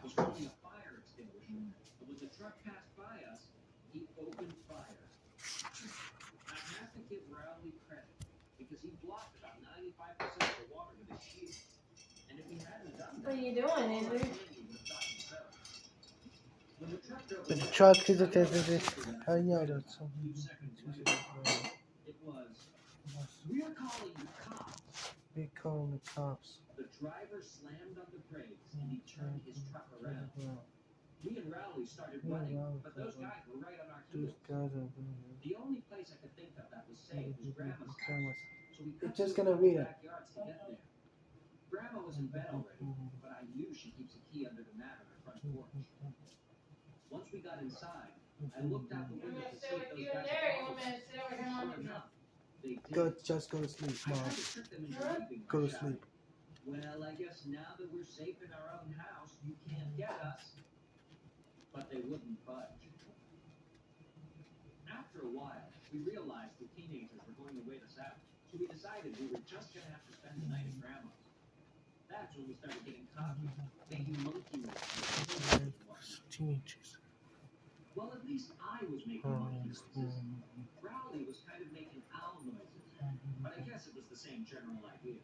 was holding a fire extinguisher, and when the truck passed by us, he opened fire. I have to give Rowley credit because he blocked about 95% of the water with his shield. And if he hadn't done that, What are you doing, Andrew? Andy would have gotten soaked. When the truck drove The away, truck is I a how you know that a few seconds later, it was, "We're calling the cops." we call the cops. The driver slammed on the brakes and he turned his truck around. Me and Rowley started running, but those guys were right on our Those heels. guys are The only place I could think of that was safe was Grandma's house, so we cut just through gonna the read it. backyards to get there. Grandma was in bed already, but I knew she keeps a key under the mat on her front porch. Once we got inside, I looked out the I'm window gonna to sit see if with those you in guys there. You were want me to sit over here home. on Sure the enough, they did. just go to sleep, I Mom. tried to trick them into Huh? leaving. Go by to shouting, sleep. "Well, I guess now that we're safe in our own house, you can't get us." But they wouldn't budge. After a while, we realized the teenagers were going to wait us out, so we decided we were just going to have to spend the night at Grandma's. That's when we started getting cocky, making monkey noises. Teenagers. Well, at least I was making monkey noises. Rowley was kind of making owl noises, but I guess it was the same general idea.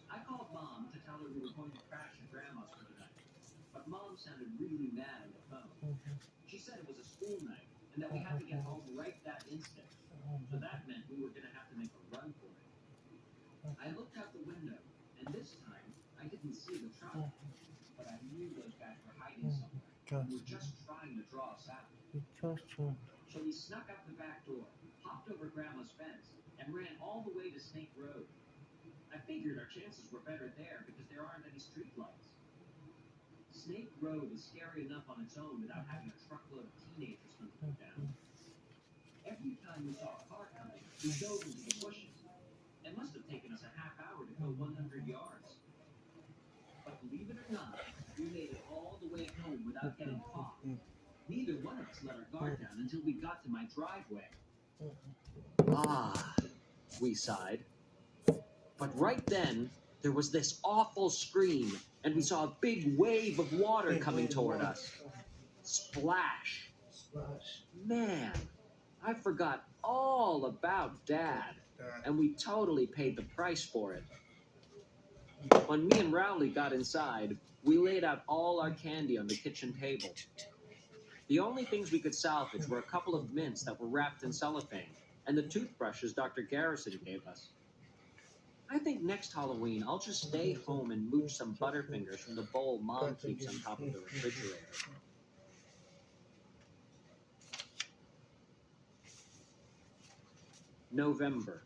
I called Mom to tell her we were going to crash at Grandma's for the night, but Mom sounded really mad on the phone. She said it was a school night and that we had to get home right that instant, so that meant we were going to have to make a run for it. I looked out the window, and this time I didn't see the truck, but I knew those guys were hiding somewhere. They were just trying to draw us out. So we snuck out the back door, hopped over Grandma's fence, and ran all the way to Snake Road. I figured our chances were better there because there aren't any street lights. Snake Road is scary enough on its own without having a truckload of teenagers hunting it down. Every time we saw a car coming, we dove into the bushes. It must have taken us a half hour to go 100 yards. But believe it or not, we made it all the way home without getting caught. Neither one of us let our guard down until we got to my driveway. Ah, we sighed. But right then, there was this awful scream, and we saw a big wave of water coming toward us. Splash. Man, I forgot all about Dad, and we totally paid the price for it. When me and Rowley got inside, we laid out all our candy on the kitchen table. The only things we could salvage were a couple of mints that were wrapped in cellophane, and the toothbrushes Dr. Garrison gave us. I think next Halloween I'll just stay home and mooch some Butterfingers from the bowl Mom keeps on top of the refrigerator. November.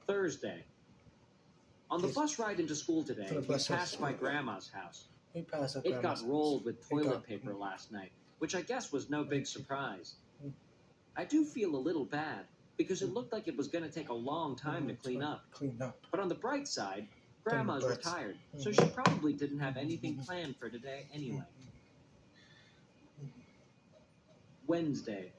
Thursday. On the bus ride into school today, we passed my grandma's house. It got rolled with toilet paper last night, which I guess was no big surprise. I do feel a little bad, because it looked like it was going to take a long time to clean up. But on the bright side, Grandma's retired, so she probably didn't have anything planned for today anyway. Wednesday.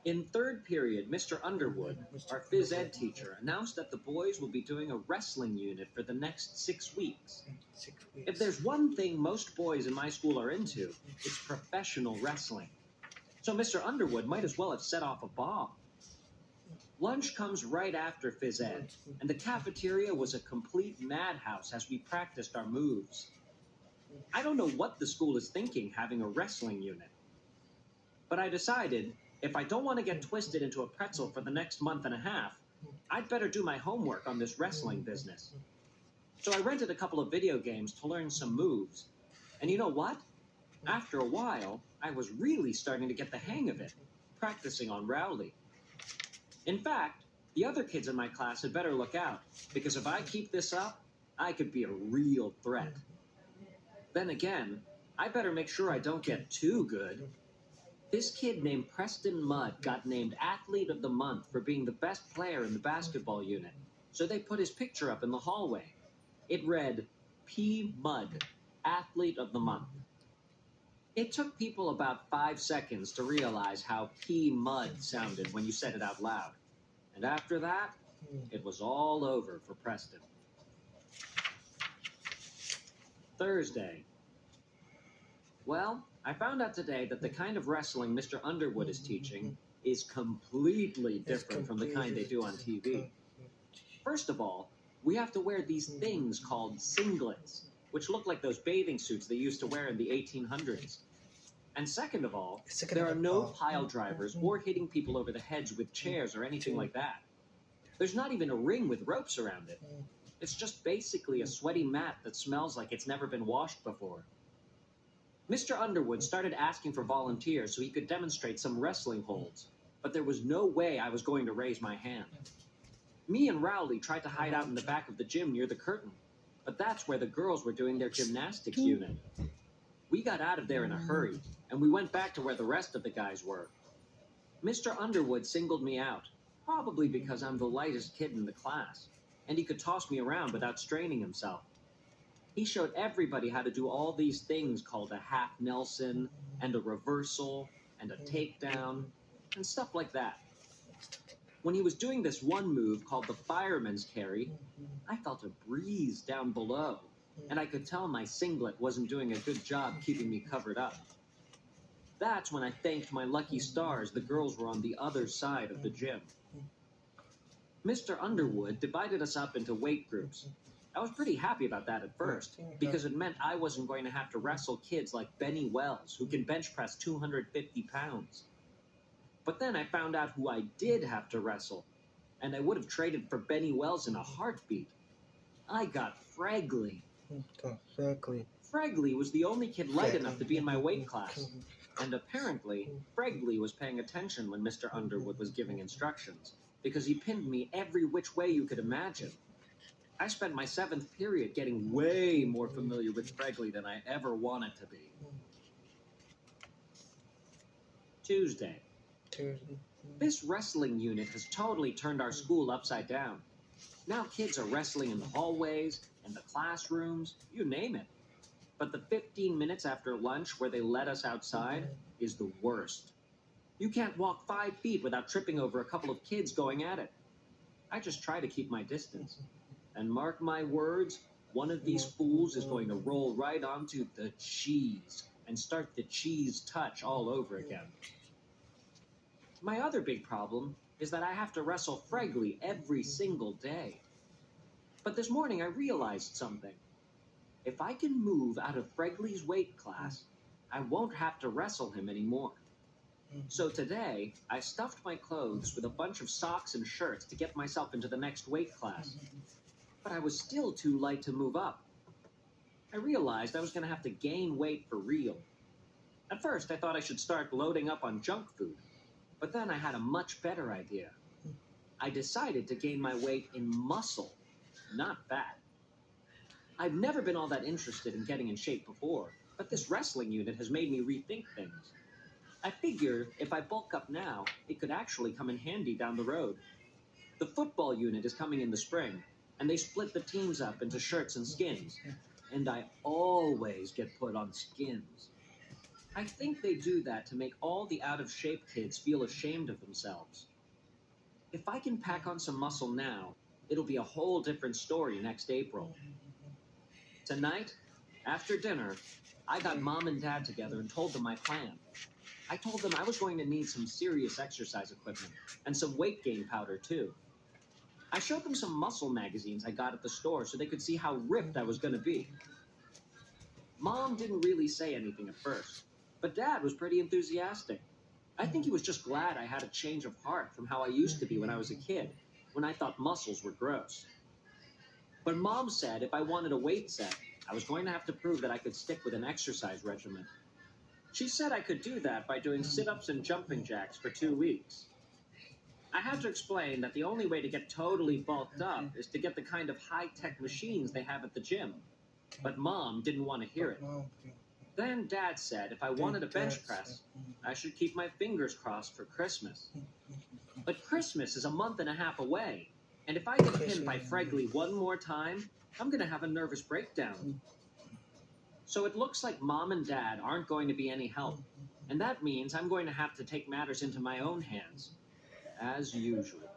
In third period, Mr. Underwood, our phys ed teacher, announced that the boys will be doing a wrestling unit for the next 6 weeks. If there's one thing most boys in my school are into, it's professional wrestling. So Mr. Underwood might as well have set off a bomb. Lunch comes right after phys ed, and the cafeteria was a complete madhouse as we practiced our moves. I don't know what the school is thinking having a wrestling unit. But I decided, if I don't want to get twisted into a pretzel for the next month and a half, I'd better do my homework on this wrestling business. So I rented a couple of video games to learn some moves. And you know what? After a while, I was really starting to get the hang of it, practicing on Rowley. In fact, the other kids in my class had better look out, because if I keep this up, I could be a real threat. Then again, I better make sure I don't get too good. This kid named Preston Mudd got named Athlete of the Month for being the best player in the basketball unit, so they put his picture up in the hallway. It read, P. Mudd, Athlete of the Month. It took people about 5 seconds to realize how P. Mudd sounded when you said it out loud. And after that, it was all over for Preston. Thursday. Well, I found out today that the kind of wrestling Mr. Underwood is teaching is completely different from the kind they do on TV. First of all, we have to wear these things called singlets, which look like those bathing suits they used to wear in the 1800s. And second of all, there are no pile drivers or hitting people over the heads with chairs or anything like that. There's not even a ring with ropes around it. It's just basically a sweaty mat that smells like it's never been washed before. Mr. Underwood started asking for volunteers so he could demonstrate some wrestling holds, but there was no way I was going to raise my hand. Me and Rowley tried to hide out in the back of the gym near the curtain, but that's where the girls were doing their gymnastics unit. We got out of there in a hurry, and we went back to where the rest of the guys were. Mr. Underwood singled me out, probably because I'm the lightest kid in the class, and he could toss me around without straining himself. He showed everybody how to do all these things called a half Nelson, and a reversal, and a takedown, and stuff like that. When he was doing this one move called the fireman's carry, I felt a breeze down below, and I could tell my singlet wasn't doing a good job keeping me covered up. That's when I thanked my lucky stars the girls were on the other side of the gym. Mr. Underwood divided us up into weight groups. I was pretty happy about that at first, because it meant I wasn't going to have to wrestle kids like Benny Wells, who can bench press 250 pounds. But then I found out who I did have to wrestle, and I would have traded for Benny Wells in a heartbeat. I got Fregley. Fregley was the only kid light enough to be in my weight class, and apparently, Fregley was paying attention when Mr. Underwood was giving instructions, because he pinned me every which way you could imagine. I spent my 7th period getting way more familiar with Fregley than I ever wanted to be. Tuesday. This wrestling unit has totally turned our school upside down. Now kids are wrestling in the hallways, in the classrooms, you name it. But the 15 minutes after lunch where they let us outside is the worst. You can't walk 5 feet without tripping over a couple of kids going at it. I just try to keep my distance. And mark my words, one of these fools is going to roll right onto the cheese and start the cheese touch all over again. My other big problem is that I have to wrestle Fregley every single day. But this morning I realized something. If I can move out of Fregley's weight class, I won't have to wrestle him anymore. So today, I stuffed my clothes with a bunch of socks and shirts to get myself into the next weight class. But I was still too light to move up. I realized I was going to have to gain weight for real. At first, I thought I should start loading up on junk food. But then I had a much better idea. I decided to gain my weight in muscle, not fat. I've never been all that interested in getting in shape before, but this wrestling unit has made me rethink things. I figure if I bulk up now, it could actually come in handy down the road. The football unit is coming in the spring, and they split the teams up into shirts and skins, and I always get put on skins. I think they do that to make all the out-of-shape kids feel ashamed of themselves. If I can pack on some muscle now, it'll be a whole different story next April. Tonight, after dinner, I got Mom and Dad together and told them my plan. I told them I was going to need some serious exercise equipment, and some weight gain powder too. I showed them some muscle magazines I got at the store so they could see how ripped I was going to be. Mom didn't really say anything at first, but Dad was pretty enthusiastic. I think he was just glad I had a change of heart from how I used to be when I was a kid, when I thought muscles were gross. But Mom said if I wanted a weight set, I was going to have to prove that I could stick with an exercise regimen. She said I could do that by doing sit-ups and jumping jacks for 2 weeks. I had to explain that the only way to get totally bulked up is to get the kind of high-tech machines they have at the gym. But Mom didn't want to hear it. Then Dad said if I wanted a bench press, I should keep my fingers crossed for Christmas. But Christmas is a month and a half away, and if I get pinned by Fregley one more time, I'm going to have a nervous breakdown. So it looks like Mom and Dad aren't going to be any help, and that means I'm going to have to take matters into my own hands, as usual.